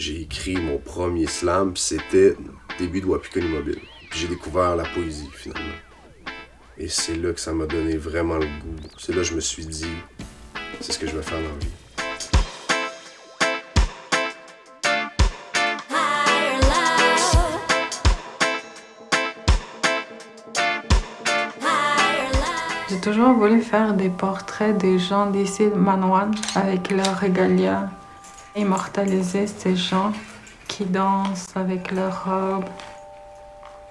J'ai écrit mon premier slam, puis c'était début de Wapikoni Mobile. Puis j'ai découvert la poésie, finalement. Et c'est là que ça m'a donné vraiment le goût. C'est là que je me suis dit, c'est ce que je vais faire dans la vie. J'ai toujours voulu faire des portraits des gens d'ici de Manoine avec leur régalia. Immortaliser ces gens qui dansent avec leurs robes.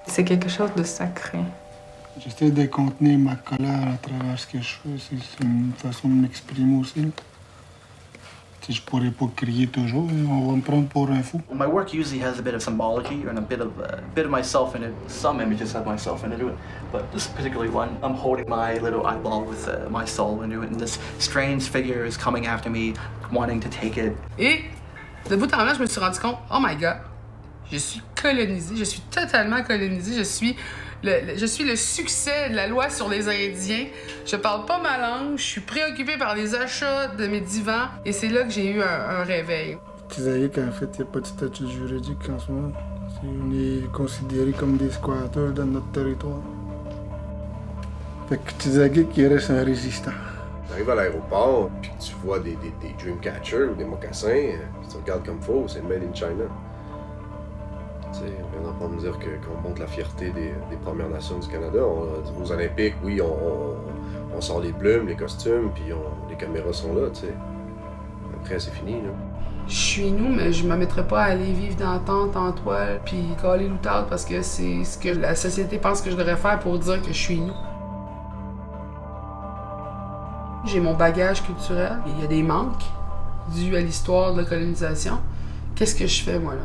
C'est quelque chose de sacré. J'essaie de contenir ma colère à travers ce que je fais. C'est une façon de m'exprimer aussi. Si je pourrais pas crier toujours, on va me prendre pour un fou. My work usually has a bit of symbology and a bit of myself in it. Some images have myself into it, but this particularly one, I'm holding my little eyeball with my soul into it, and this strange figure is coming after me, wanting to take it. Et de bout en blanc, je me suis rendu compte, oh my God, je suis colonisée, je suis totalement colonisée, je suis le succès de la loi sur les Indiens. Je parle pas ma langue, je suis préoccupée par les achats de mes divans. Et c'est là que j'ai eu un réveil. Tizaïk, en fait, il n'y a pas de statut juridique en ce moment. On est considérés comme des squatteurs dans notre territoire. Fait que Tizaïk, il reste un résistant. Tu arrives à l'aéroport, puis tu vois des Dreamcatcher ou des mocassins, tu regardes comme faux, c'est made in China. On vient d'entendre me dire qu'on montre la fierté des Premières Nations du Canada. Aux Olympiques, oui, on sort les plumes, les costumes, puis les caméras sont là, tu sais. Après, c'est fini, là. Je suis nous, mais je me mettrais pas à aller vivre dans la tente en toile, puis caler l'outarde parce que c'est ce que la société pense que je devrais faire pour dire que je suis nous. J'ai mon bagage culturel. Il y a des manques dus à l'histoire de la colonisation. Qu'est-ce que je fais, moi, là?